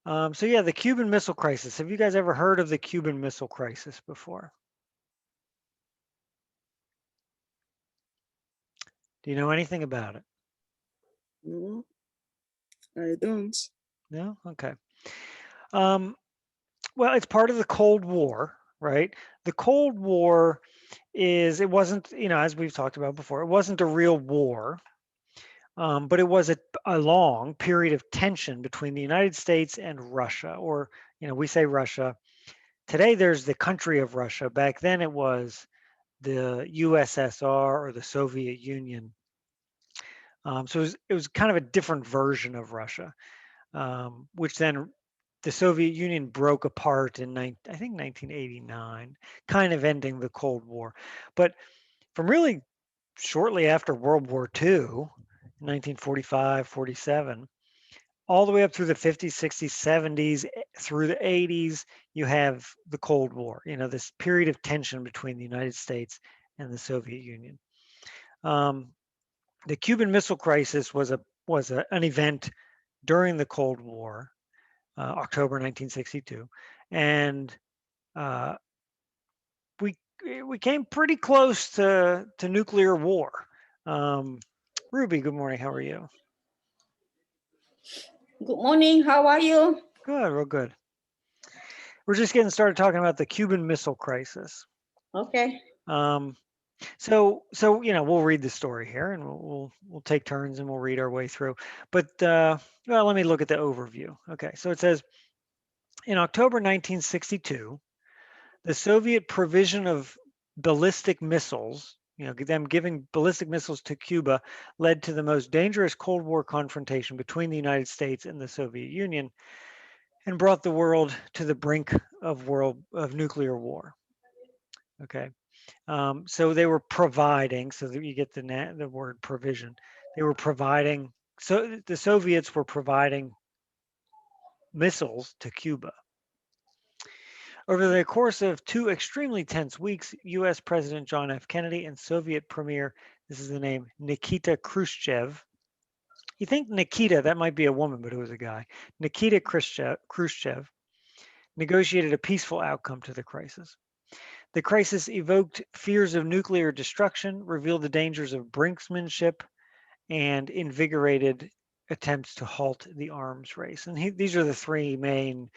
So yeah, the Cuban Missile Crisis. Have you guys ever heard of the Cuban Missile Crisis before? Do you know anything about it? No, I don't. No? Okay. Um, well, it's part of the Cold War, right? The Cold War it wasn't, as we've talked about before, it wasn't a real war, but it was a long period of tension between the United States and Russia, or, we say Russia. Today, there's the country of Russia. Back then, it was the USSR or the Soviet Union. So it was kind of a different version of Russia, which then the Soviet Union broke apart in, I think, 1989, kind of ending the Cold War. But from really shortly after World War II, 1945, 47, all the way up through the 50s, 60s, 70s, through the 80s, you have the Cold War, this period of tension between the United States and the Soviet Union. The Cuban Missile Crisis an event during the Cold War, October 1962, and uh, we we came pretty close to nuclear war. Um, Ruby, good morning. How are you? Good morning. How are you? Good, real good. We're just getting started talking about the Cuban Missile Crisis. Okay. Um, so we'll read the story here, and we'll take turns and we'll read our way through. But well, let me look at the overview. Okay, so it says in October 1962, the Soviet provision of ballistic missiles, them giving ballistic missiles to Cuba, led to the most dangerous Cold War confrontation between the United States and the Soviet Union, and brought the world to the brink of nuclear war. Okay. So they were providing, so that you get the word provision. They were providing, so the Soviets were providing missiles to Cuba. Over the course of 2 extremely tense weeks, U.S. President John F. Kennedy and Soviet Premier, this is the name, Nikita Khrushchev. You think Nikita, that might be a woman, but it was a guy. Nikita Khrushchev negotiated a peaceful outcome to the crisis. The crisis evoked fears of nuclear destruction, revealed the dangers of brinksmanship, and invigorated attempts to halt the arms race. And these are the three main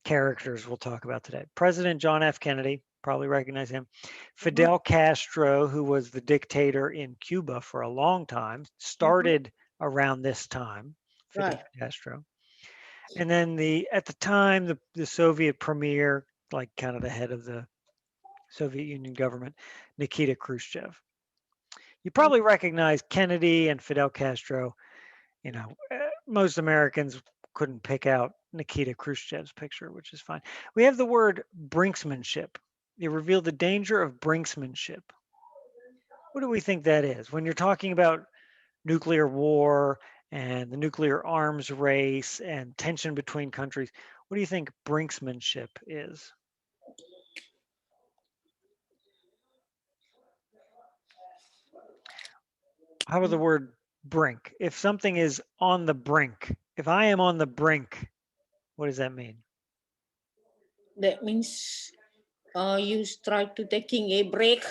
characters we'll talk about today. President John F. Kennedy, probably recognize him. Fidel Castro, who was the dictator in Cuba for a long time, started around this time, Fidel Right. Castro. And then at the time, the Soviet premier, like kind of the head of the Soviet Union government, Nikita Khrushchev. You probably recognize Kennedy and Fidel Castro. Most Americans couldn't pick out Nikita Khrushchev's picture, which is fine. We have the word brinksmanship. It revealed the danger of brinksmanship. What do we think that is? When you're talking about nuclear war and the nuclear arms race and tension between countries, what do you think brinksmanship is? How about the word brink? If something is on the brink, if I am on the brink, what does that mean? That means you try to taking a break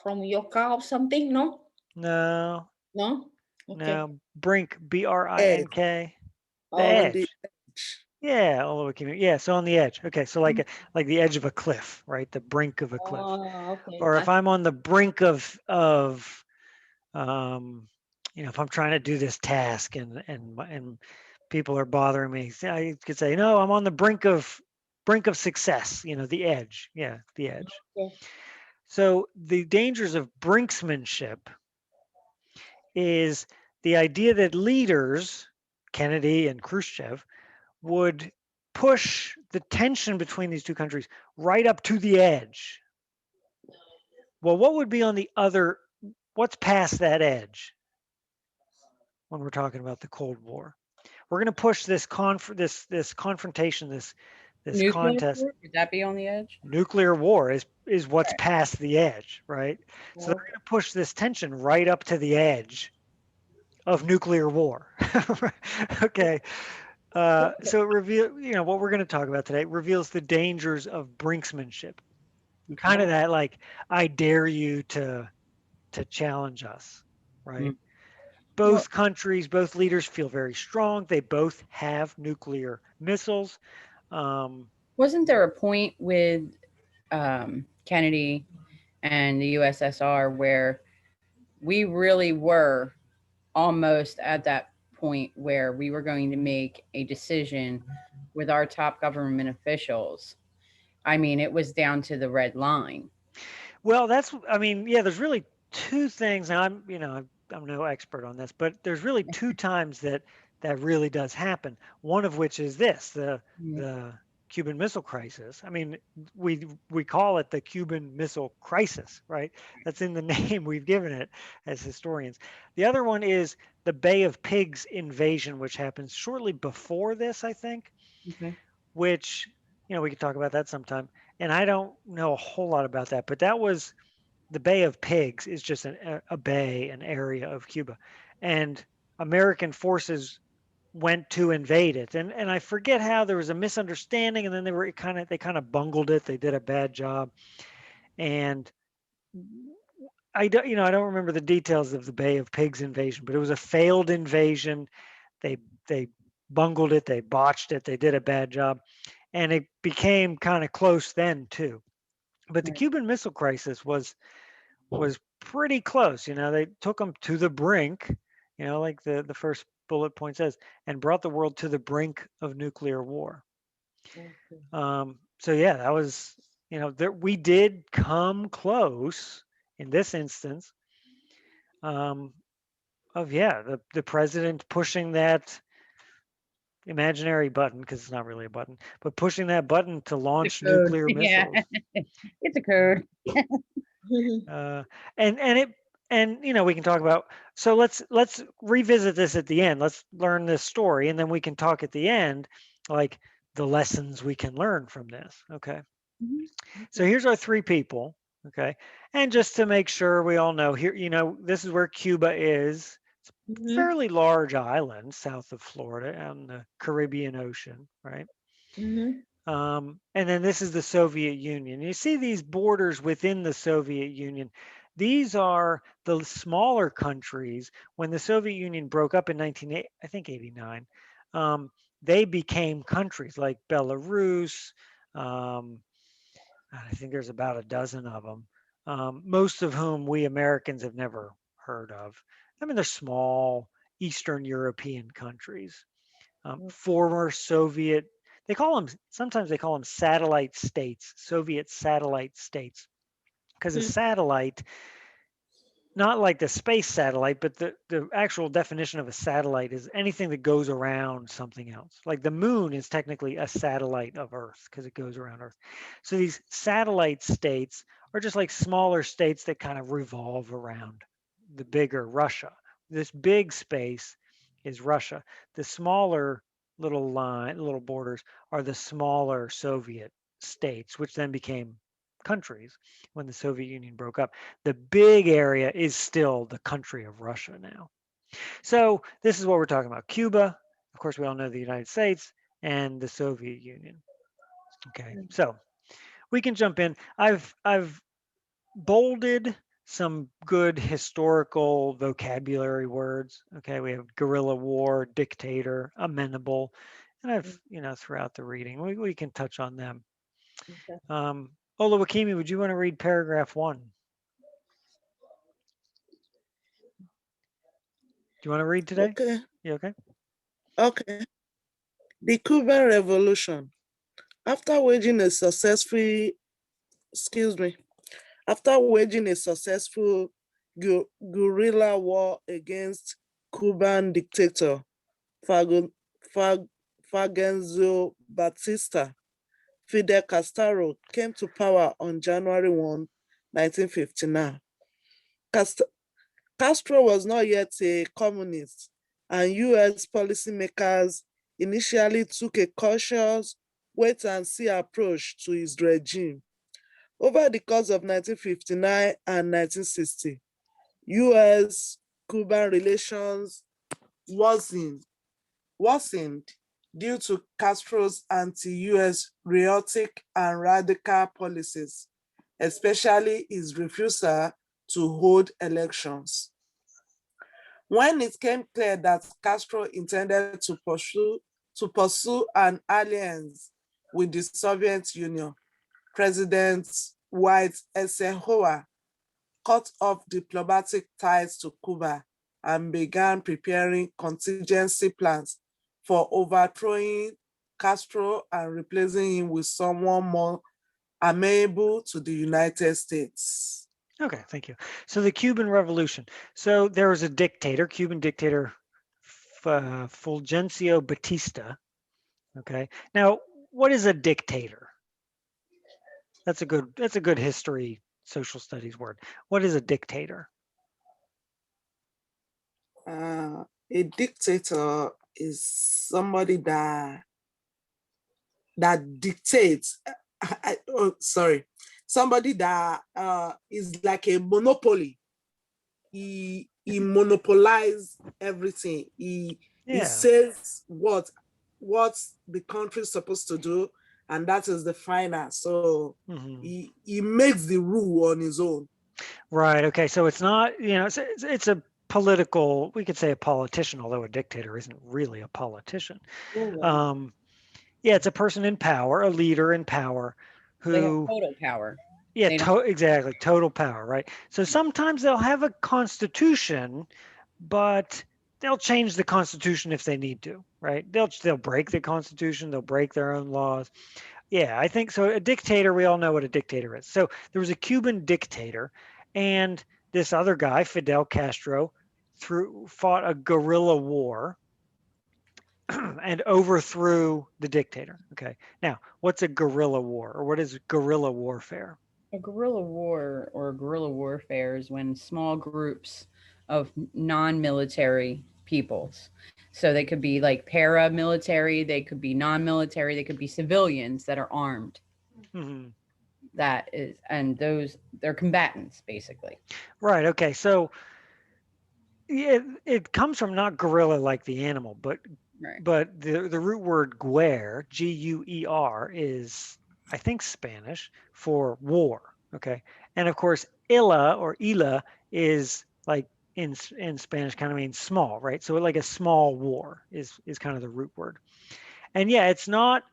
from your car or something. No. No, No. Okay. no. Brink, Edge. BRINK. The Oh. On the edge. edge. Yeah, all the way came. Yeah, so on the edge. Okay, so like the edge of a cliff, right? The brink of a cliff. Oh. Okay. Or if I'm on the brink of um, if I'm trying to do this task and people are bothering me, I could say, no, I'm on the brink of success. The edge. Yeah, the edge. Okay. So the dangers of brinksmanship is the idea that leaders, Kennedy and Khrushchev, would push the tension between these two countries right up to the edge. Well, what would be on the other? What's past that edge when we're talking about the Cold War? We're going to push this confrontation, this Nuclear contest. war? Would that be on the edge? Nuclear war is what's Okay. past the edge, right? So they're Okay. going to push this tension right up to the edge of nuclear war. Okay. So it reveal, what we're going to talk about today reveals the dangers of brinksmanship. Kind of that, like, I dare you to challenge us, right? Mm. Both countries, both leaders feel very strong. They both have nuclear missiles. Wasn't there a point with Kennedy and the USSR where we really were almost at that point where we were going to make a decision with our top government officials? I mean, it was down to the red line. Well, I mean, yeah, there's really two things. And I'm no expert on this, but there's really two times that really does happen. One of which is this, Mm. the Cuban Missile Crisis. I mean, we call it the Cuban Missile Crisis, right? That's in the name we've given it as historians. The other one is the Bay of Pigs invasion, which happens shortly before this, I think, Okay. which, we could talk about that sometime. And I don't know a whole lot about that, but that was the Bay of Pigs is just a bay, an area of Cuba, and American forces went to invade it. And I forget how there was a misunderstanding, and then they kind of bungled it. They did a bad job, and I don't remember the details of the Bay of Pigs invasion, but it was a failed invasion. They bungled it. They botched it. They did a bad job, and it became kind of close then too. But the Right. Cuban Missile Crisis was pretty close. They took them to the brink, like the first bullet point says, and brought the world to the brink of nuclear war. So yeah, that was, there, we did come close in this instance, of, yeah, the president pushing that imaginary button, because it's not really a button, but pushing that button to The launch code. nuclear Yeah, missiles. it's a code. uh, and we can talk about, so let's revisit this at the end. Let's learn this story, and then we can talk at the end, like, the lessons we can learn from this. Okay, Mhm. so here's our three people. Okay, and just to make sure we all know, here, this is where Cuba is. It's a Mhm, fairly large island south of Florida on the Caribbean Ocean, right? mhm, And then this is the Soviet Union. You see these borders within the Soviet Union. These are the smaller countries. When the Soviet Union broke up in I think 89, they became countries like Belarus. Um, I think there's about a dozen of them, most of whom we Americans have never heard of. I mean, they're small Eastern European countries, former Soviet. Sometimes they call them satellite states, Soviet satellite states, because a mhm, satellite, not like the space satellite, but the actual definition of a satellite is anything that goes around something else. Like the moon is technically a satellite of Earth because it goes around Earth. So these satellite states are just like smaller states that kind of revolve around the bigger Russia. This big space is Russia. The smaller little borders are the smaller Soviet states, which then became countries when the Soviet Union broke up. The big area is still the country of Russia now. So this is what we're talking about. Cuba, of course, we all know the United States and the Soviet Union. Okay, so we can jump in. I've bolded some good historical vocabulary words. Okay, we have guerrilla war, dictator, amenable, and I've, throughout the reading, we can touch on them. okay. Olawakimi, would you want to read paragraph 1? Do you want to read today? Okay. You okay? Okay. The Cuban Revolution. After waging a successful, excuse me, after waging a successful guerrilla war against Cuban dictator Fago- Fa- Fulgencio Batista, Fidel Castro came to power on January 1, 1959. Castro was not yet a communist, and US policymakers initially took a cautious wait and see approach to his regime. Over the course of 1959 and 1960, US Cuban relations worsened, due to Castro's anti-US rhetoric and radical policies, especially his refusal to hold elections. When it became clear that Castro intended to pursue an alliance with the Soviet Union, President Dwight Eisenhower cut off diplomatic ties to Cuba and began preparing contingency plans for overthrowing Castro and replacing him with someone more amenable to the United States. Okay, thank you. So the Cuban Revolution. So there was a dictator, Cuban dictator, Fulgencio Batista. Okay. Now, what is a dictator? That's a good history, social studies word. What is a dictator? A dictator is somebody that dictates. Somebody that is like a monopoly. He monopolizes everything. He says what the country is supposed to do, and that is the final. So he makes the rule on his own. Right. Okay. So it's not, it's a political, we could say a politician, although a dictator isn't really a politician. Yeah, it's a person in power, a leader in power who They have total power. Yeah, exactly, total power, right? So sometimes they'll have a constitution, but they'll change the constitution if they need to, right? They'll break the constitution, they'll break their own laws. Yeah, I think so. A dictator, we all know what a dictator is. So there was a Cuban dictator, and this other guy, Fidel Castro, fought a guerrilla war and overthrew the dictator. Okay. Now, what's a guerrilla war, or what is guerrilla warfare? A guerrilla war or guerrilla warfare is when small groups of non-military peoples. So they could be like paramilitary, they could be non-military, they could be civilians that are armed. Mm-hmm. That is, and they're combatants basically. Right. Okay. So it comes from not gorilla like the animal, but the root word guer, Guer, is I think Spanish for war. Okay. And of course, illa is like in Spanish kind of means small, right? So like a small war is kind of the root word. And yeah, it's not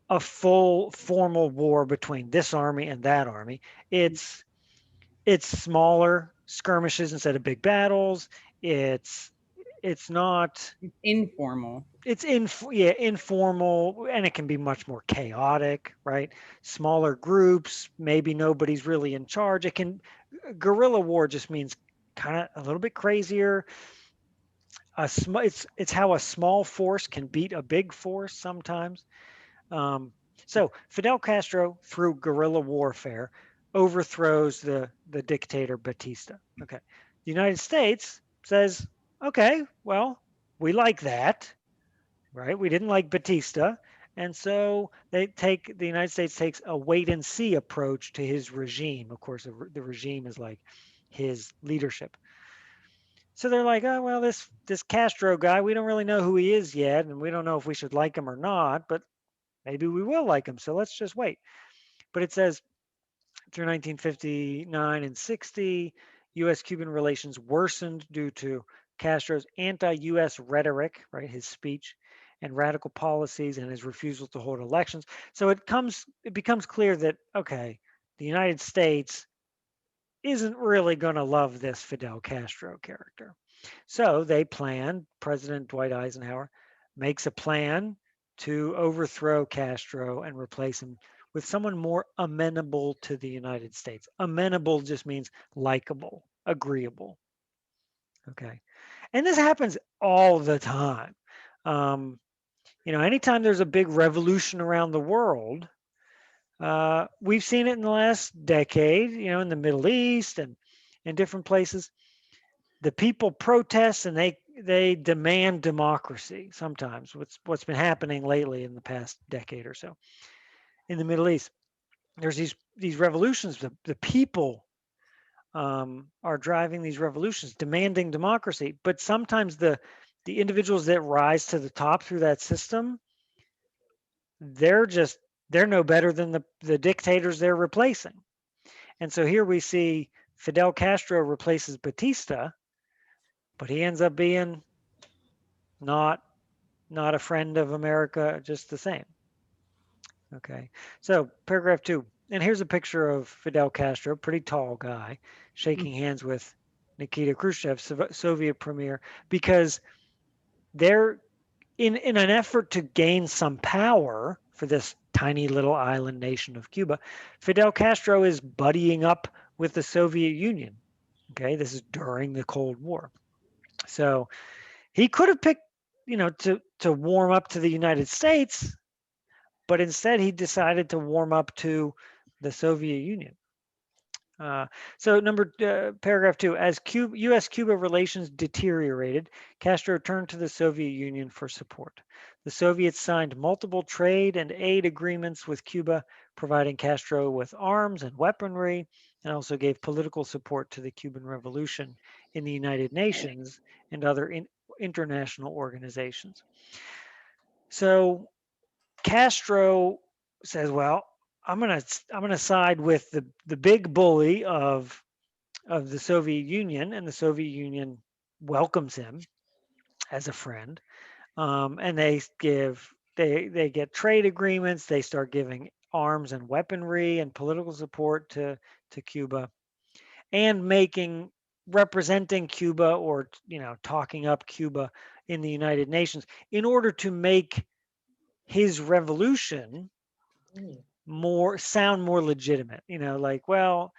a full formal war between this army and that army. It's smaller skirmishes instead of big battles. It's not informal. It's informal, and it can be much more chaotic, right? Smaller groups, maybe nobody's really in charge. Guerrilla war just means kind of a little bit crazier. It's how a small force can beat a big force sometimes. So Fidel Castro, through guerrilla warfare, overthrows the dictator Batista. Okay, the United States says, okay, well, we like that, right? We didn't like Batista, and so the United States takes a wait and see approach to his regime. Of course, the regime is like his leadership. So they're like, oh well, this Castro guy, we don't really know who he is yet, and we don't know if we should like him or not, but maybe we will like him. So let's just wait. But it says through 1959 and 60, U.S.-Cuban relations worsened due to Castro's anti-U.S. rhetoric, right, his speech, and radical policies, and his refusal to hold elections. So it becomes clear that, okay, the United States isn't really going to love this Fidel Castro character. So President Dwight Eisenhower makes a plan to overthrow Castro and replace him with someone more amenable to the United States. Amenable just means likable, agreeable. Okay. And this happens all the time. Anytime there's a big revolution around the world, we've seen it in the last decade, in the Middle East and in different places. The people protest and they demand democracy sometimes. What's been happening lately in the past decade or so in the Middle East. There's these revolutions. The people are driving these revolutions, demanding democracy. But sometimes the individuals that rise to the top through that system, they're no better than the dictators they're replacing. And so here we see Fidel Castro replaces Batista, but he ends up being not a friend of America just the same. Okay, so paragraph 2, and here's a picture of Fidel Castro, pretty tall guy, shaking hands with Nikita Khrushchev, Soviet premier, because they're in an effort to gain some power for this tiny little island nation of Cuba. Fidel Castro is buddying up with the Soviet Union. Okay, this is during the Cold War. So he could have picked, to warm up to the United States, but instead he decided to warm up to the Soviet Union. So paragraph 2, as U.S.-Cuba relations deteriorated, Castro turned to the Soviet Union for support. The Soviets signed multiple trade and aid agreements with Cuba, providing Castro with arms and weaponry, and also gave political support to the Cuban Revolution in the United Nations and other international organizations. So Castro says, well, I'm gonna side with the big bully of the Soviet Union, and the Soviet Union welcomes him as a friend, and they get trade agreements. They start giving arms and weaponry and political support to Cuba, and representing Cuba, or talking up Cuba in the United Nations in order to make his revolution sound more legitimate. Like, well,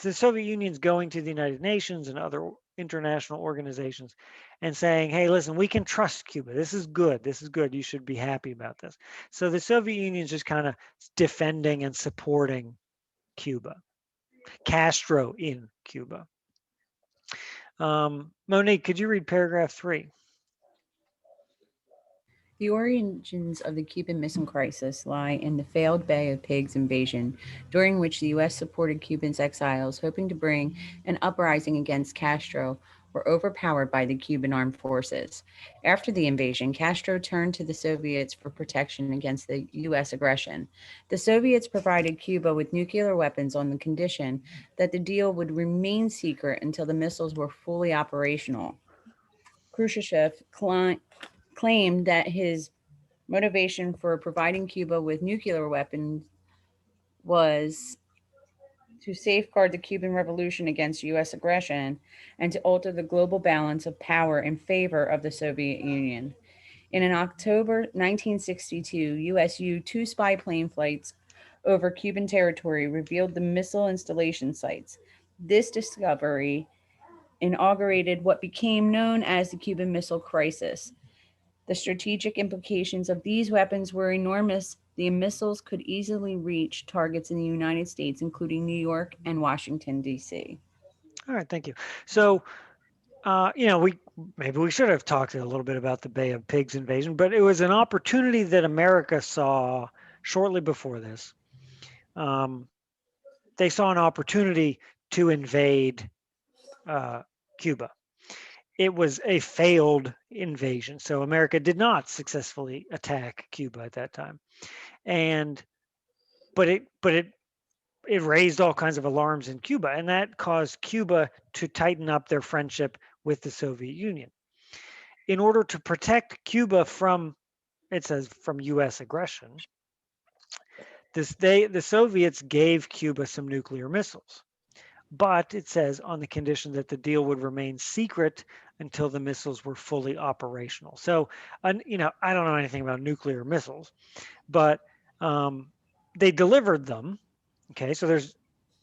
the Soviet Union's going to the United Nations and other international organizations and saying, hey, listen, we can trust Cuba. This is good. This is good. You should be happy about this. So the Soviet Union's just kind of defending and supporting Cuba, Castro in Cuba. Monique, could you read paragraph 3? The origins of the Cuban Missile Crisis lie in the failed Bay of Pigs invasion, during which the U.S. supported Cubans exiles hoping to bring an uprising against Castro were overpowered by the Cuban armed forces. After the invasion, Castro turned to the Soviets for protection against the U.S. aggression. The Soviets provided Cuba with nuclear weapons on the condition that the deal would remain secret until the missiles were fully operational. Khrushchev claimed that his motivation for providing Cuba with nuclear weapons was to safeguard the Cuban Revolution against U.S. aggression and to alter the global balance of power in favor of the Soviet Union. In an October 1962 U.S. U-2 spy plane flights over Cuban territory revealed the missile installation sites. This discovery inaugurated what became known as the Cuban Missile Crisis. The strategic implications of these weapons were enormous. The missiles could easily reach targets in the United States, including New York and Washington, D.C. All right, thank you. So, we should have talked a little bit about the Bay of Pigs invasion, but it was an opportunity that America saw shortly before this. They saw an opportunity to invade Cuba. It was a failed invasion, so America did not successfully attack Cuba at that time, but it raised all kinds of alarms in Cuba, and that caused Cuba to tighten up their friendship with the Soviet Union. In order to protect Cuba from U.S. aggression, the Soviets gave Cuba some nuclear missiles. But it says on the condition that the deal would remain secret until the missiles were fully operational. So, I don't know anything about nuclear missiles, but they delivered them. Okay, so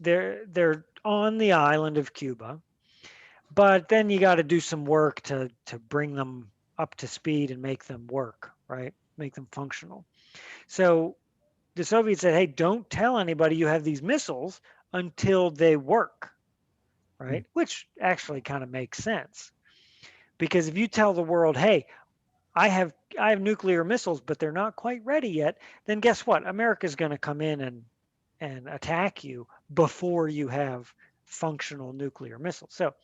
they're on the island of Cuba, but then you got to do some work to bring them up to speed and make them work, right? Make them functional. So the Soviets said, hey, don't tell anybody you have these missiles until they work. Right? Which actually kind of makes sense, because if you tell the world, hey, I have nuclear missiles, but they're not quite ready yet, then guess what? America's going to come in and attack you before you have functional nuclear missiles. So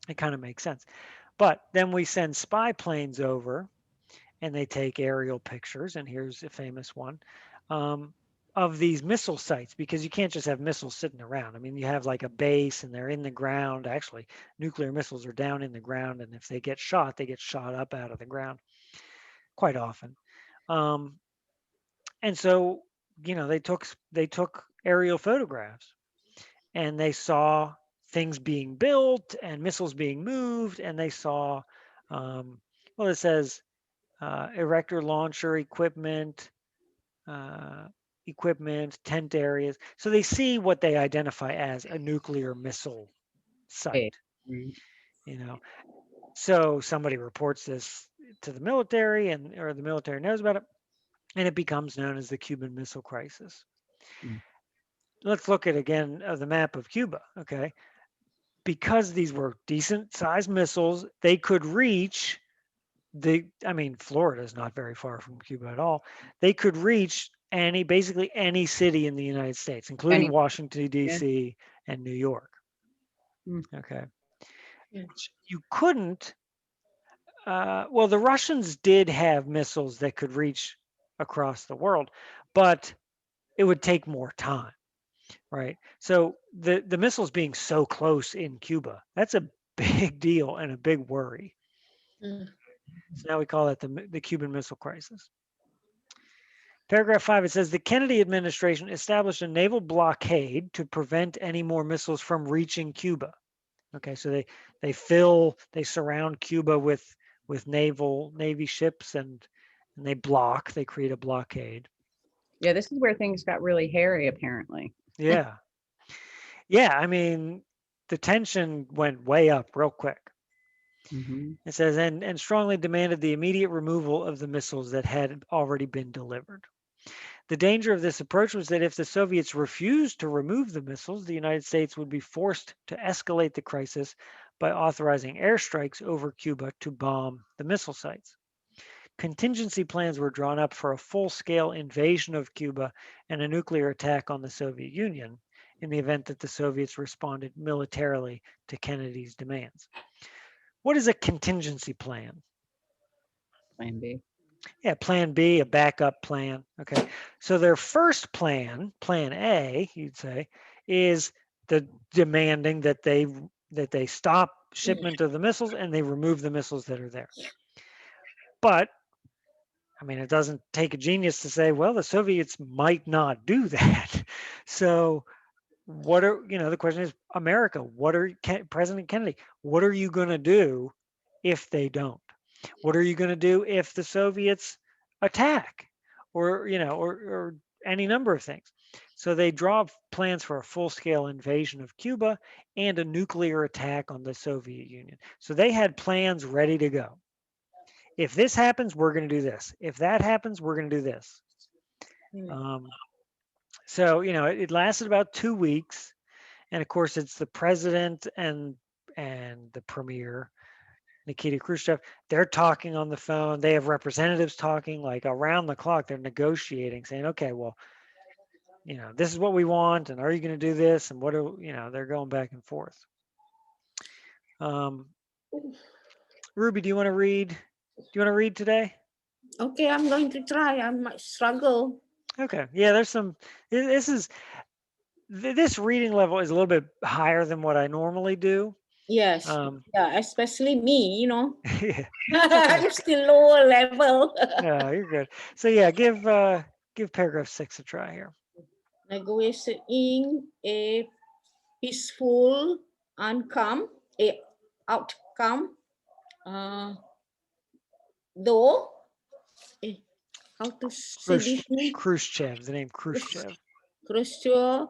it kind of makes sense. But then we send spy planes over, and they take aerial pictures. And here's a famous one of these missile sites, because you can't just have missiles sitting around. I mean, you have like a base and they're in the ground. Actually, nuclear missiles are down in the ground, and if they get shot, they get shot up out of the ground quite often. Um, and so, they took aerial photographs, and they saw things being built and missiles being moved, and they saw, well, it says erector launcher equipment, uh, tent areas. So they see what they identify as a nuclear missile Hey. site. Mm. You know, so somebody reports this to the military, and or the military knows about it, and it becomes known as the Cuban Missile Crisis. Mm. Let's look at again the map of Cuba. Okay, because these were decent sized missiles, they could reach I mean, Florida is not very far from Cuba at all. They could reach basically any city in the United States, including Any, Washington, yeah. D.C. and New York. Mm. Okay. Mm. You couldn't, well, the Russians did have missiles that could reach across the world, but it would take more time, right? So the missiles being so close in Cuba, that's a big deal and a big worry. Mm. So now we call it the Cuban Missile Crisis. Paragraph 5, it says the Kennedy administration established a naval blockade to prevent any more missiles from reaching Cuba. Okay, so they surround Cuba with Navy ships, and they create a blockade. Yeah, this is where things got really hairy, apparently. Yeah. Yeah, I mean, the tension went way up real quick. Mm-hmm. It says, and strongly demanded the immediate removal of the missiles that had already been delivered. The danger of this approach was that if the Soviets refused to remove the missiles, the United States would be forced to escalate the crisis by authorizing airstrikes over Cuba to bomb the missile sites. Contingency plans were drawn up for a full-scale invasion of Cuba and a nuclear attack on the Soviet Union in the event that the Soviets responded militarily to Kennedy's demands. What is a contingency plan? Plan B. Yeah, plan B, a backup plan. Okay. So their first plan, plan A, you'd say, is the demanding that they stop shipment of the missiles and they remove the missiles that are there. But I mean, it doesn't take a genius to say, well, the Soviets might not do that. So the question is, America, President Kennedy, what are you going to do if they don't? What are you going to do if the Soviets attack, or any number of things? So they draw plans for a full-scale invasion of Cuba and a nuclear attack on the Soviet Union. So they had plans ready to go. If this happens, we're going to do this. If that happens, we're going to do this. So it lasted about 2 weeks, and of course, it's the president and the premier, Nikita Khrushchev. They're talking on the phone. They have representatives talking like around the clock. They're negotiating, saying, "Okay, well, this is what we want, and are you going to do this?" And they're going back and forth. Ruby, do you want to read? Do you want to read today? Okay, I'm going to try. I might struggle. Okay. Yeah, there's some. This reading level is a little bit higher than what I normally do. Yes. Yeah, especially me, Yeah, I'm still lower level. no, you're good. So yeah, give paragraph 6 a try here. Negotiating a peaceful outcome, though, how to say this name? Khrushchev, the name Khrushchev. Khrushchev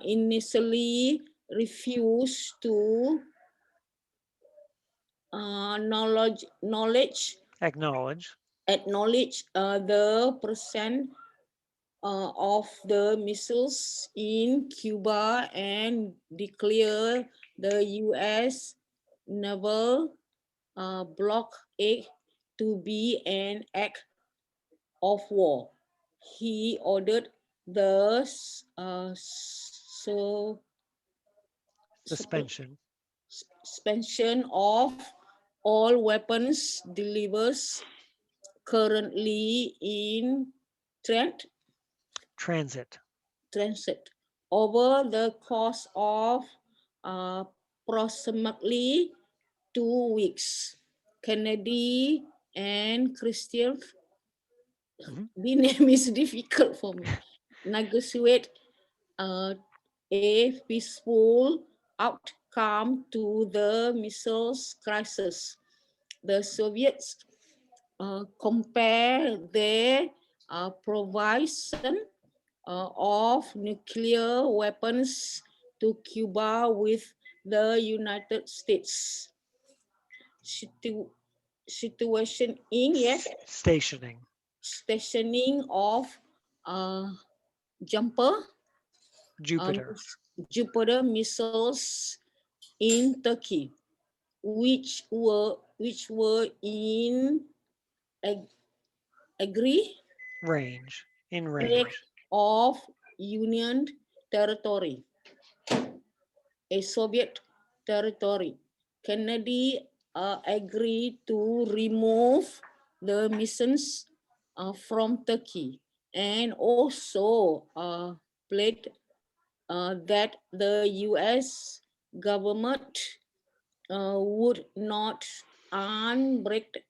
initially refused to Acknowledge acknowledge the presence of the missiles in Cuba and declare the U.S. naval blockade to be an act of war. He ordered the suspension suspension of all weapons currently in Transit. transit. Over the course of approximately 2 weeks, Kennedy and Christian, the name is difficult for me, negotiate a peaceful outcome to the missiles crisis. The Soviets compare their provision of nuclear weapons to Cuba with the United States situation in stationing of jumper Jupiter missiles in Turkey, which were in range of Union territory, a Soviet territory. Kennedy agreed to remove the missiles from Turkey, and also pledged that the U.S. government would not undertake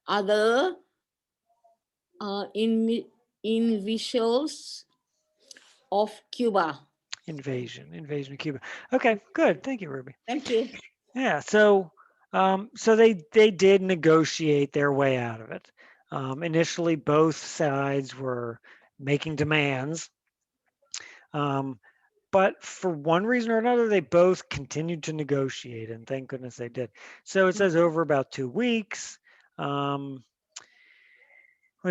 other invasions of Cuba. Invasion of Cuba. Okay, good. Thank you, Ruby. Thank you. Yeah. So they did negotiate their way out of it. Initially, both sides were making demands. But for one reason or another, they both continued to negotiate, and thank goodness they did. So it says over about 2 weeks. Let's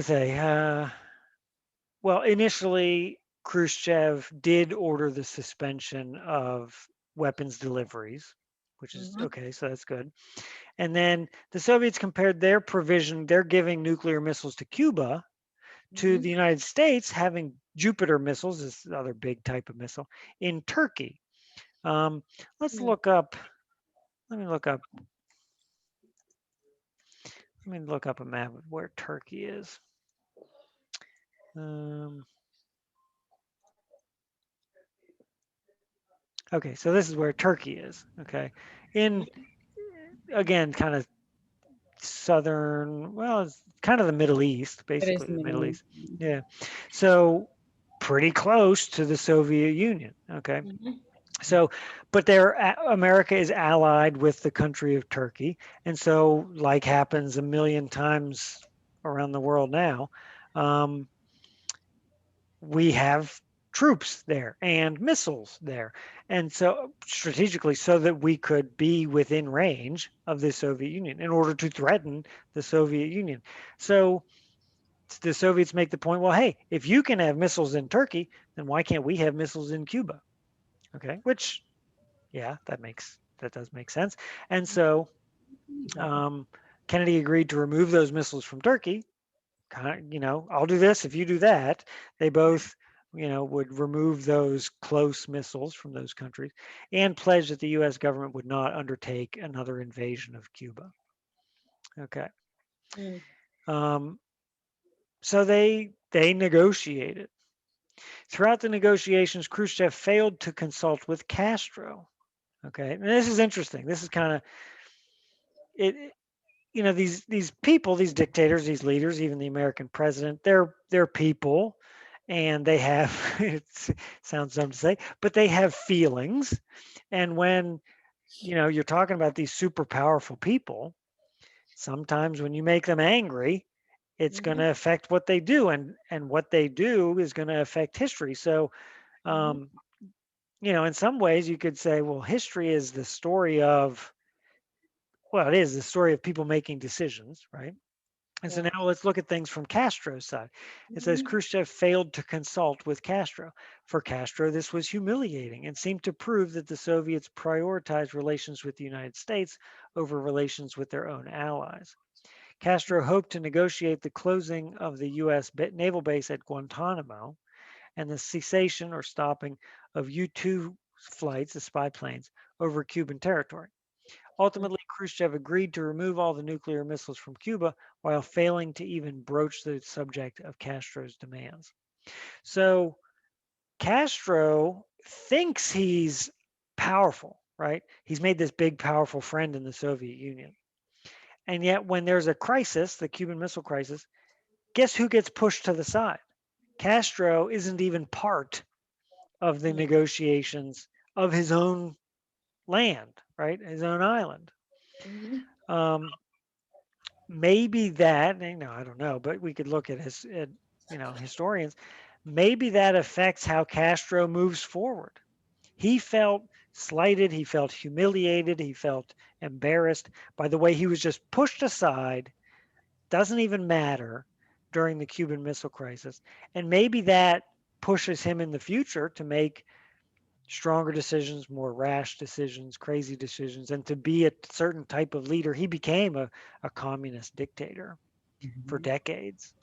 say, well, initially, Khrushchev did order the suspension of weapons deliveries, which is okay, so that's good. And then the Soviets compared their provision, they're giving nuclear missiles to Cuba, to the United States having Jupiter missiles, this the other big type of missile, in Turkey. Let's look up, let me look up a map of where Turkey is. Okay, so this is where Turkey is. Okay, in again, kind of southern, well, it's kind of the Middle East, basically the Middle East. Yeah, so pretty close to the Soviet Union. Okay, so, but America is allied with the country of Turkey, and so, like happens a million times around the world now, we have troops there and missiles there, and so strategically, so that we could be within range of the Soviet Union in order to threaten the Soviet Union. So the Soviets make the point, well, hey, if you can have missiles in Turkey, then why can't we have missiles in Cuba? Okay, which, yeah, that does make sense. And so Kennedy agreed to remove those missiles from Turkey. I'll do this if you do that. They both, would remove those close missiles from those countries and pledge that the U.S. government would not undertake another invasion of Cuba. Okay. So they negotiated. Throughout the negotiations, Khrushchev failed to consult with Castro. Okay, and this is interesting. This is kind of it. These people, these dictators, these leaders, even the American president, they're people, and they have it sounds dumb to say, but they have feelings. And when you're talking about these super powerful people, sometimes when you make them angry, it's going to affect what they do, and what they do is going to affect history. So in some ways you could say, well, history is the story of, well, it is the story of people making decisions, right? And so now let's look at things from Castro's side. It says Khrushchev failed to consult with Castro. For Castro, this was humiliating and seemed to prove that the Soviets prioritized relations with the United States over relations with their own allies. Castro hoped to negotiate the closing of the U.S. naval base at Guantanamo and the cessation or stopping of U-2 flights, the spy planes, over Cuban territory. Ultimately, Khrushchev agreed to remove all the nuclear missiles from Cuba while failing to even broach the subject of Castro's demands. So Castro thinks he's powerful, right? He's made this big, powerful friend in the Soviet Union. And yet, when there's a crisis, the Cuban Missile Crisis, guess who gets pushed to the side? Castro isn't even part of the negotiations of his own land, right? His own island. Mhm. Um, maybe that, I don't know, but we could look at historians. Maybe that affects how Castro moves forward. He felt slighted, he felt humiliated, he felt embarrassed by the way he was just pushed aside, doesn't even matter during the Cuban Missile Crisis. And maybe that pushes him in the future to make stronger decisions, more rash decisions, crazy decisions, and to be a certain type of leader. He became a communist dictator for Mhm. decades.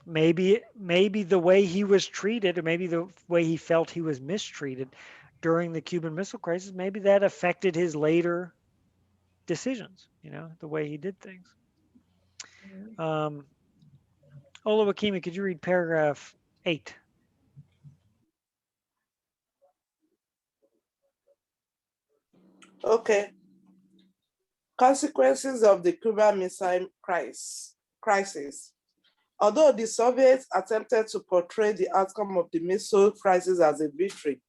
Maybe the way he was treated, or maybe the way he felt he was mistreated during the Cuban Missile Crisis, maybe that affected his later decisions. The way he did things. Mhm. Um, Ola Wakimi, could you read paragraph 8? Okay. Consequences of the Cuban Missile Crisis. Although the Soviets attempted to portray the outcome of the missile crisis as a victory,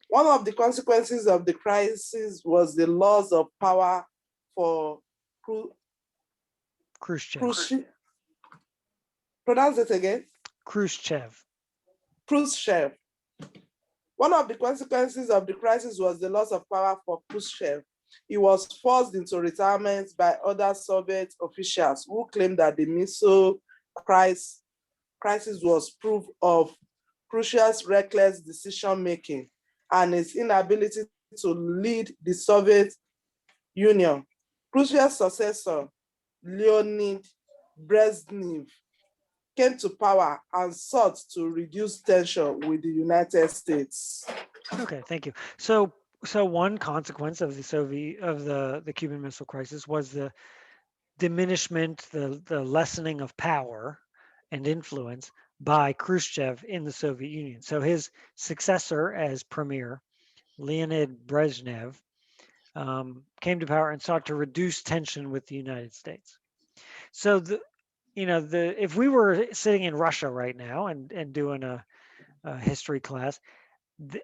one of the consequences of the crisis was the loss of power for Khrushchev. Khrushchev. Pronounce it again. Khrushchev. Khrushchev. One of the consequences of the crisis was the loss of power for Khrushchev. He was forced into retirement by other Soviet officials who claimed that the missile crisis was proof of Khrushchev's reckless decision-making and his inability to lead the Soviet Union. Khrushchev's successor, Leonid Brezhnev, came to power and sought to reduce tension with the United States. Okay, thank you. So one consequence of the Cuban Missile Crisis was the diminishment, the lessening of power and influence by Khrushchev in the Soviet Union. So his successor as premier, Leonid Brezhnev, came to power and sought to reduce tension with the United States. So if we were sitting in Russia right now and doing a history class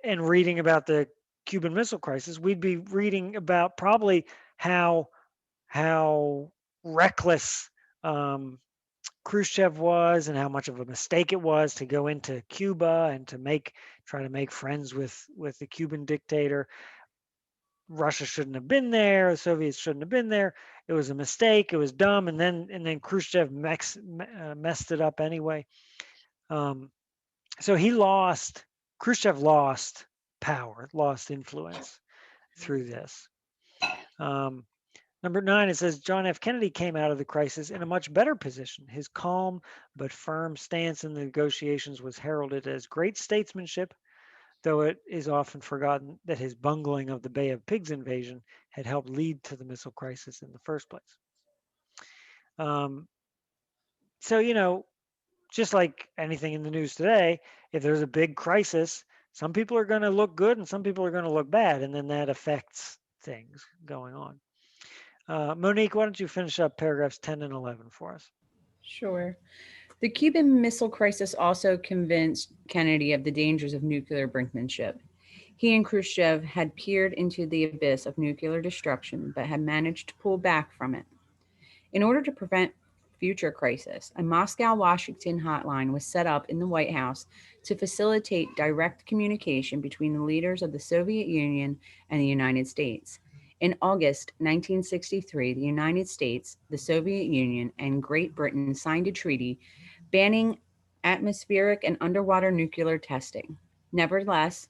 and reading about the Cuban Missile Crisis, we'd be reading about probably how reckless Khrushchev was and how much of a mistake it was to go into Cuba and to try to make friends with the Cuban dictator. Russia shouldn't have been there. The Soviets shouldn't have been there. It was a mistake. It was dumb. And then Khrushchev messed it up anyway. Um, so Khrushchev lost power, lost influence through this. Number 9, it says John F. Kennedy came out of the crisis in a much better position. His calm but firm stance in the negotiations was heralded as great statesmanship, though it is often forgotten that his bungling of the Bay of Pigs invasion had helped lead to the missile crisis in the first place. Um, so, just like anything in the news today, if there's a big crisis, some people are going to look good and some people are going to look bad, and then that affects things going on. Monique, why don't you finish up paragraphs 10 and 11 for us? Sure. The Cuban Missile Crisis also convinced Kennedy of the dangers of nuclear brinkmanship. He and Khrushchev had peered into the abyss of nuclear destruction, but had managed to pull back from it. In order to prevent future crisis, a Moscow-Washington hotline was set up in the White House to facilitate direct communication between the leaders of the Soviet Union and the United States. In August 1963, the United States, the Soviet Union, and Great Britain signed a treaty banning atmospheric and underwater nuclear testing. Nevertheless,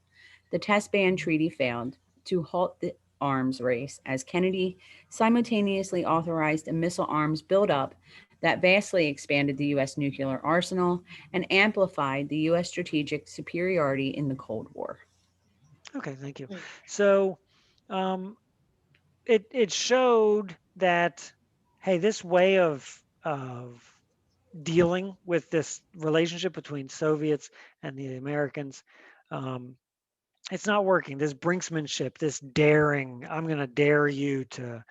the test ban treaty failed to halt the arms race as Kennedy simultaneously authorized a missile arms buildup that vastly expanded the U.S. nuclear arsenal and amplified the U.S. strategic superiority in the Cold War. Okay, thank you. Mm. So it showed that, hey, this way of dealing with this relationship between Soviets and the Americans, um, it's not working. This brinksmanship, this daring, I'm going to dare you to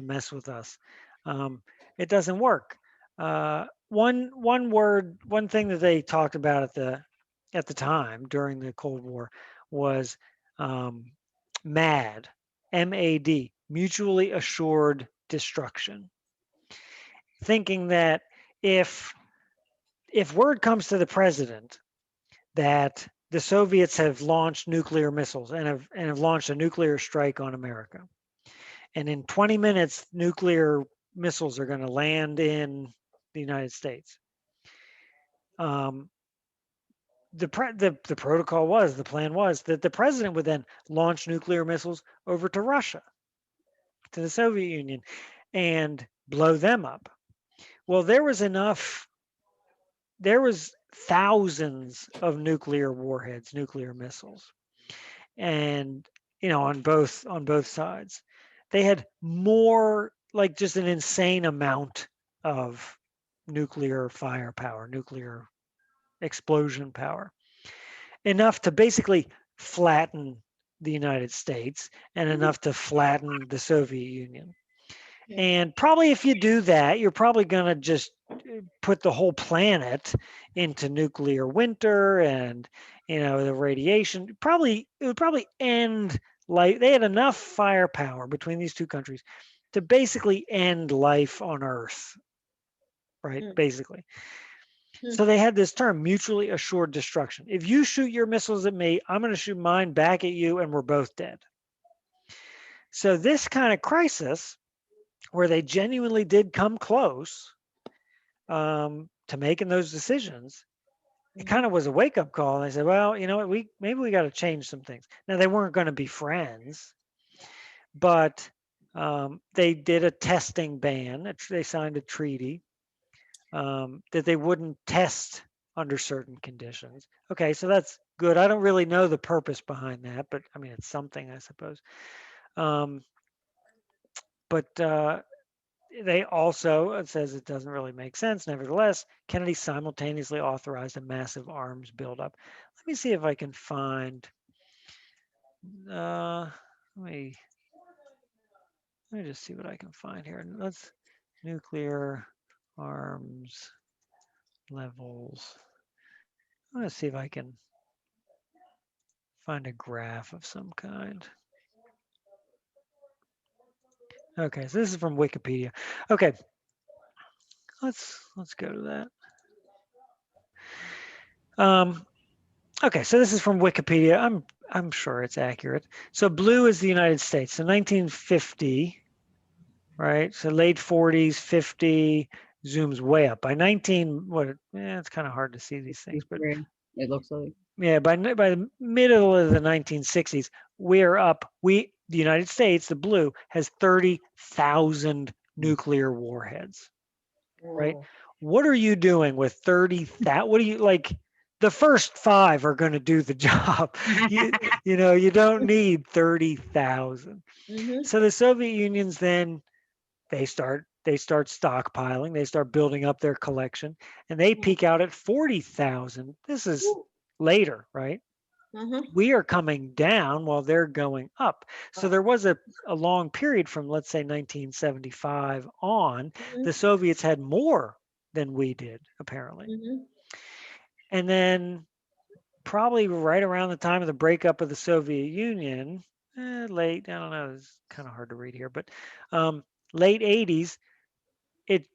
mess with us. Um, it doesn't work. One thing that they talked about at the time during the Cold War was um, MAD, MAD, mutually assured destruction, thinking that if if word comes to the president that the Soviets have launched nuclear missiles and have launched a nuclear strike on America, and in 20 minutes nuclear missiles are going to land in the United States. Um, the protocol was, the plan was that the president would then launch nuclear missiles over to Russia, to the Soviet Union, and blow them up. Well, there was thousands of nuclear warheads, nuclear missiles, and on both sides. They had more, like, just an insane amount of nuclear firepower, nuclear explosion power, enough to basically flatten the United States and enough to flatten the Soviet Union. And probably if you do that, you're probably going to just put the whole planet into nuclear winter, and the radiation it would probably end, like, they had enough firepower between these two countries to basically end life on Earth, right? Basically. So they had this term, mutually assured destruction. If you shoot your missiles at me, I'm going to shoot mine back at you, and we're both dead. So this kind of crisis, where they genuinely did come close to making those decisions, it kind of was a wake-up call. And they said, well, you know what, maybe we got to change some things. Now, they weren't going to be friends, but they did a testing ban. They signed a treaty that they wouldn't test under certain conditions. Okay, so that's good. I don't really know the purpose behind that, but I mean, it's something, I suppose. But they also, it says it doesn't really make sense. Nevertheless, Kennedy simultaneously authorized a massive arms buildup. Let me see if I can find. Let me just see what I can find here. Let's nuclear arms levels. I'm going to see if I can find a graph of some kind. Okay, so this is from Wikipedia. Okay, let's go to that. Okay, so this is from Wikipedia. I'm sure it's accurate. So blue is the United States. So 1950, right? So late 40s, 50, zooms way up. By 19, it's kind of hard to see these things, but it looks like. Yeah, by the middle of the 1960s, the United States, the blue, has 30,000 nuclear warheads, right? What are you doing with 30,000? What do you, like, the first 5 are going to do the job. You don't need 30,000. So the Soviet Union's then, they start stockpiling, they start building up their collection, and they peak out at 40,000. This is later, right? We are coming down while they're going up. So there was a long period from, let's say, 1975 on, the Soviets had more than we did, apparently. And then probably right around the time of the breakup of the Soviet Union, late, I don't know, it's kind of hard to read here, but late 80s, it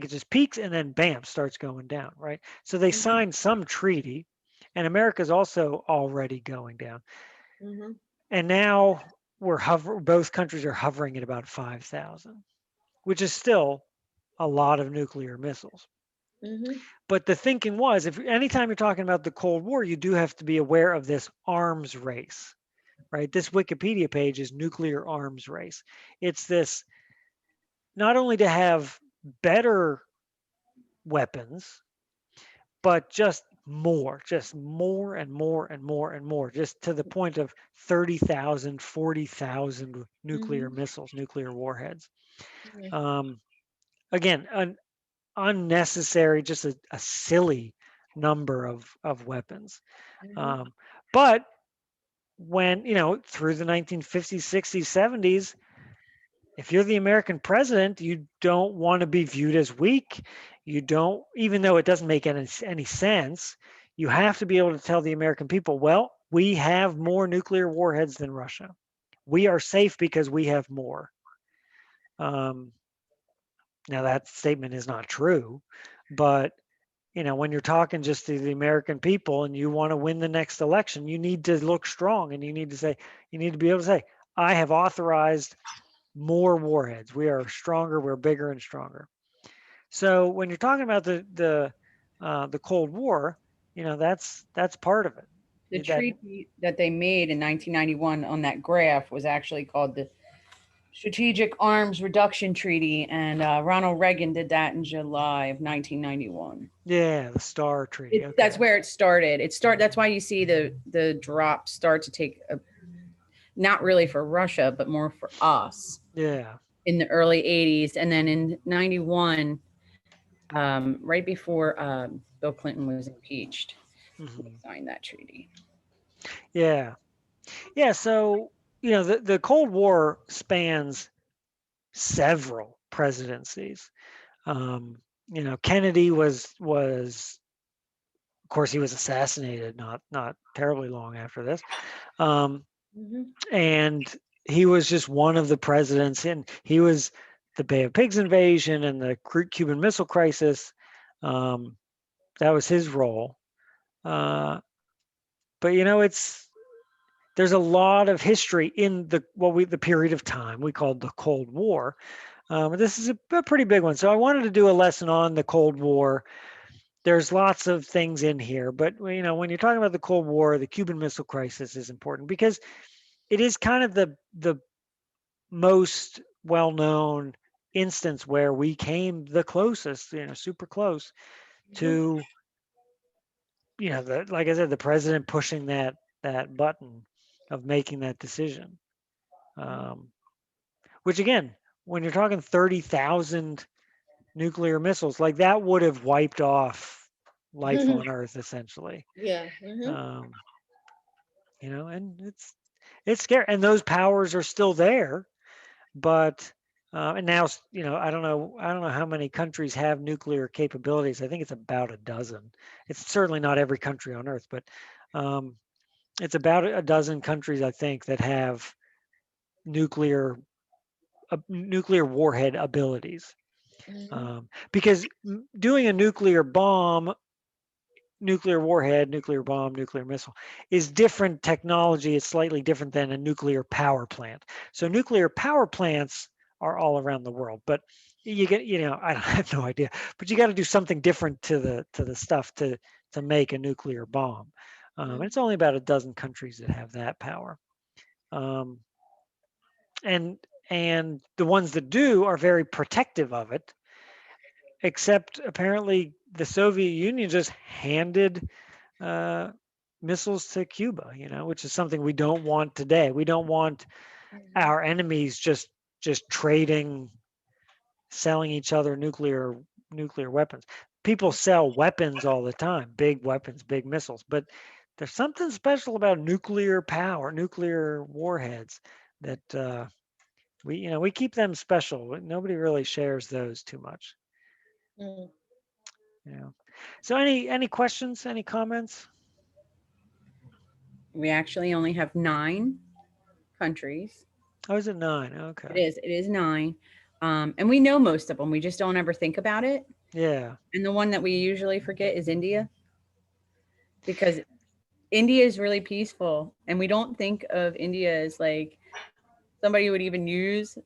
just peaks and then bam, starts going down, right? So they signed some treaty, and America's also already going down. And now both countries are hovering at about 5,000, which is still a lot of nuclear missiles. But the thinking was, if anytime you're talking about the Cold War, you do have to be aware of this arms race, right? This Wikipedia page is nuclear arms race. It's this, not only to have better weapons, but just more, just more and more and more and more, just to the point of 30,000, 40,000 nuclear Mhm. missiles, nuclear warheads. Yeah. Um, again, an unnecessary, just a silly number of weapons. Mhm. Um, but when, through the 1950s, 60s, 70s, if you're the American president, you don't want to be viewed as weak. You don't, even though it doesn't make any sense, you have to be able to tell the American people, well, we have more nuclear warheads than Russia. We are safe because we have more. Um, Now, that statement is not true, but when you're talking just to the American people and you want to win the next election, you need to look strong and you need to be able to say, I have authorized more warheads. We are stronger. We're bigger and stronger. So when you're talking about the Cold War, that's part of it. The That treaty that they made in 1991 on that graph was actually called the Strategic Arms Reduction Treaty, and Ronald Reagan did that in July of 1991. Yeah, the STAR Treaty. That's Okay. where it started. That's why you see the drop start to take not really for Russia, but more for us Yeah. in the early 80s. And then in 91, right before Bill Clinton was impeached, we Hmm. signed that treaty. Yeah. Yeah. So the Cold War spans several presidencies. Um, Kennedy was of course he was assassinated not terribly long after this. Um, Mhm. and he was just one of the presidents, and he was the Bay of Pigs invasion and the Cuban Missile Crisis. Um, that was his role. But it's there's a lot of history in the period of time we called the Cold War. This is a pretty big one, so I wanted to do a lesson on the Cold War. There's lots of things in here, but when you're talking about the Cold War, the Cuban Missile Crisis is important because it is kind of the most well-known instance where we came the closest, super close Mhm. to, like I said, the president pushing that button of making that decision. Mhm. Um, which again, when you're talking 30,000 nuclear missiles, like that would have wiped off life on Earth essentially. Yeah. Mhm. Um, and it's scary, and those powers are still there. But and now, I don't know how many countries have nuclear capabilities. I think it's about a dozen. It's certainly not every country on Earth, but um, it's about a dozen countries, I think, that have nuclear nuclear warhead abilities. Mhm. Because doing a nuclear warhead, nuclear bomb, nuclear missile is different technology. It's slightly different than a nuclear power plant. So nuclear power plants are all around the world, but you get, I have no idea, but you got to do something different to the stuff to make a nuclear bomb. And Mhm. it's only about a dozen countries that have that power. Um, and and the ones that do are very protective of it, except apparently the Soviet Union just handed uh, missiles to Cuba, which is something we don't want today. We don't want Mhm. our enemies just trading, selling each other nuclear weapons. People sell weapons all the time, big weapons, big missiles, but there's something special about nuclear power, nuclear warheads that we keep them special. Nobody really shares those too much. Mhm. Yeah. So any questions, any comments? We actually only have 9 countries. Oh, is it nine? It Okay. is. It is 9. And we know most of them. We just don't ever think about it. Yeah. And the one that we usually forget is India, because India is really peaceful. And we don't think of India as like somebody would even use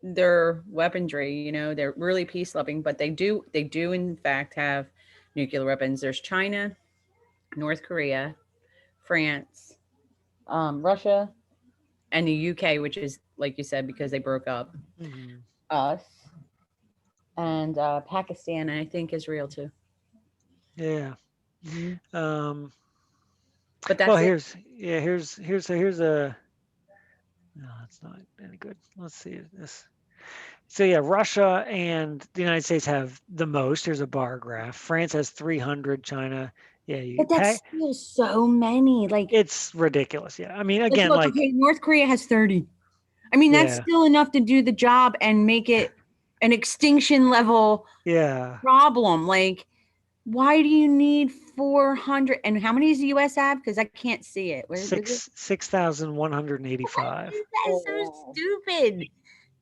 their weaponry. They're really peace loving, but they do in fact have nuclear weapons. There's China, North Korea, France, Russia, and the UK, which is, like you said, because they broke up, Hmm. us, and Pakistan, and I think Israel too. Yeah. Mhm. Well, But that's it. here's a. No, it's not any good. Let's see this. So yeah, Russia and the United States have the most. Here's a bar graph. France has 300. China, yeah, But that's still so many. it's ridiculous. Yeah, I mean, like again, look, like okay, North Korea has 30. I mean, that's yeah, still enough to do the job and make it an extinction level yeah, problem. Like, why do you need 400? And how many does the US have? Because I can't see it. What is it? 6,185. That is so Oh. stupid.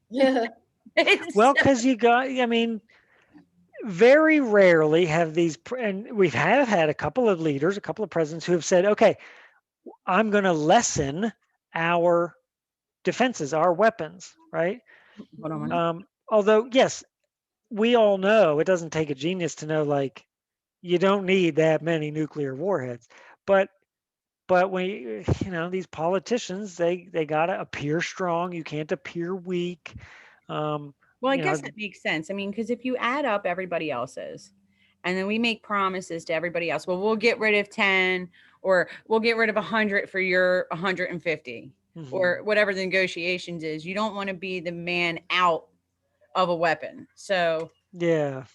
Yeah. It's Well, so- because you got, I mean, very rarely have these, and we have had a couple of leaders, a couple of presidents who have said, okay, I'm going to lessen our defenses, our weapons, right? Hold on one. Although, yes, we all know it doesn't take a genius to know, like, you don't need that many nuclear warheads. But when these politicians, they gotta appear strong. You can't appear weak. Well, I You know, guess that makes sense. I mean, because if you add up everybody else's, and then we make promises to everybody else, well, we'll get rid of 10, or we'll get rid of 100 for your 150, or whatever the negotiations is. You don't want to be the man out of a weapon. So yeah.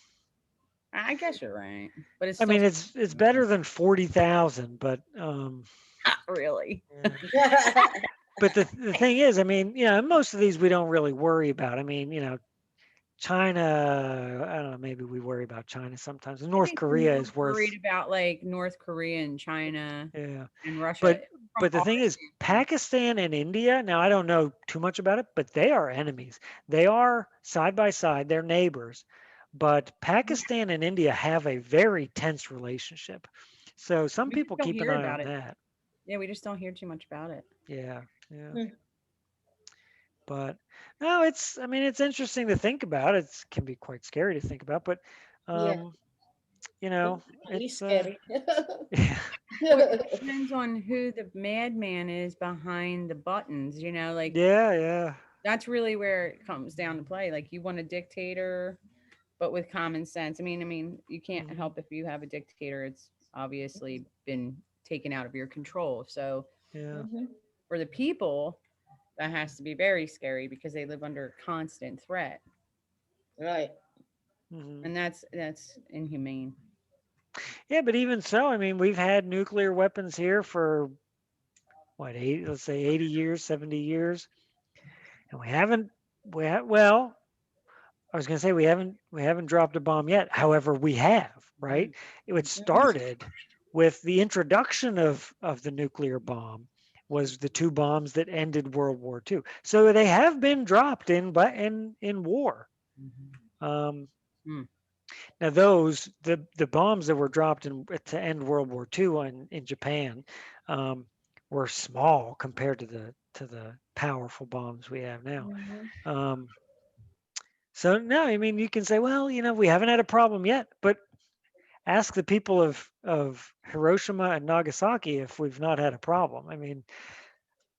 I guess you're right, but it's I still mean, it's better than 40,000, but not really. yeah. But the thing is, I mean, most of these we don't really worry about. I mean, China, I don't know, maybe we worry about China sometimes. And I North think we're Korea more is worth, worried about like North Korea and China yeah. and Russia But from but the our thing is, standpoint. Pakistan and India, now I don't know too much about it, but they are enemies. They are side by side, they're neighbors. But Pakistan and India have a very tense relationship. So some We just people don't keep an hear eye about on it. that. Yeah, we just don't hear too much about it. Yeah, yeah. Hmm. But no, I mean, it's interesting to think about. It can be quite scary to think about, but Yeah. um, Really it's scary. yeah, Well, it depends on who the madman is behind the buttons, like yeah, yeah. that's really where it comes down to play. Like you want a dictator, but with common sense. I mean, you can't Hmm. help if you have a dictator, it's obviously been taken out of your control. So Yeah. Mhm. for the people, that has to be very scary because they live under constant threat. Right. Hmm. And that's inhumane. Yeah, but even so, I mean, we've had nuclear weapons here for what, let's say 80 years, 70 years, and we haven't, well, I was going to say we haven't dropped a bomb yet. However, we have, right? It Mhm. started with the introduction of the nuclear bomb was the two bombs that ended World War II. So they have been dropped in war. Um, Mm. Now the bombs that were dropped to end World War II in Japan um, were small compared to the powerful bombs we have now. Mhm. Um, so no, I mean you can say, well, we haven't had a problem yet, but ask the people of Hiroshima and Nagasaki if we've not had a problem. I mean,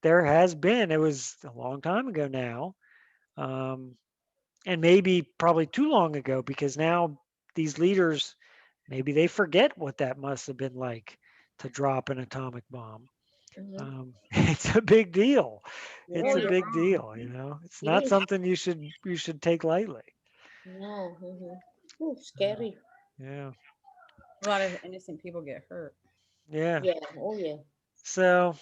there has been. It was a long time ago now, and maybe probably too long ago because now these leaders maybe they forget what that must have been like to drop an atomic bomb. Mhm. It's a big deal. Yeah, It's Oh, a not yeah. big wrong. deal. It's It not is. something you should take lightly. No. Mhm. Oh, Uh, scary. yeah, A lot of innocent people get hurt. yeah. Yeah. Oh, yeah. So,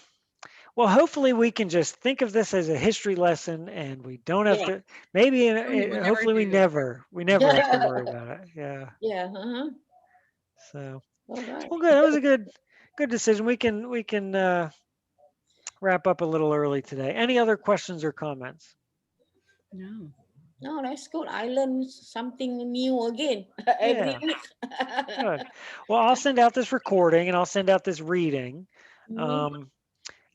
well, hopefully we can just think of this as a history lesson, and we don't have Yeah. to. Maybe, We will never hopefully, we do this. never have to worry about it. Yeah. Yeah. Uh-huh. So, All right. well, good. That was a good decision. We can wrap up a little early today. Any other questions or comments? No. No, that's good. I learn something new again every Yeah, week. good. Well, I'll send out this recording and I'll send out this reading. Mhm. Um,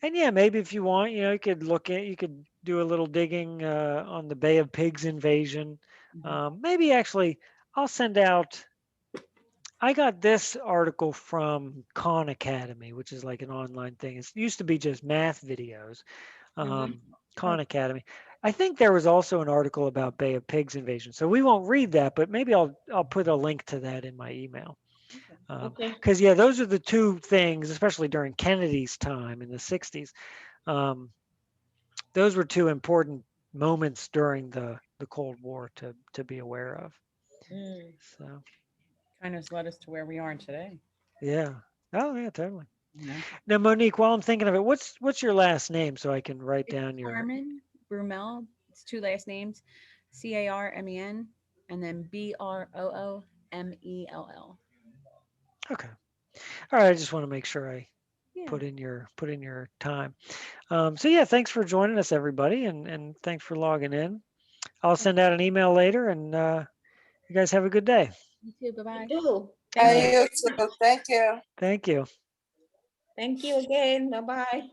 and yeah, maybe if you want, you could do a little digging on the Bay of Pigs invasion. Maybe actually, I'll send out. I got this article from Khan Academy, which is like an online thing. It used to be just math videos. Mhm. um, Khan Academy. I think there was also an article about Bay of Pigs invasion. So we won't read that, but maybe I'll put a link to that in my email. Okay. Because yeah, those are the two things, especially during Kennedy's time in the 60s. Those were two important moments during the Cold War to be aware of. Mm. So Kind of led us to where we are today. yeah. Oh yeah, totally. You know, Now, Monique, while I'm thinking of it, what's your last name so I can write it's down your. Carmen Brumel. It's two last names, Carmen, and then Broomell. Okay. All right. I just want to make sure I Yeah. put in your time. So yeah, thanks for joining us, everybody, and thanks for logging in. I'll send out an email later, and you guys have a good day. You too. Bye bye. You too. Thank And you. you too. Thank you. Thank you. Thank you again. Bye bye.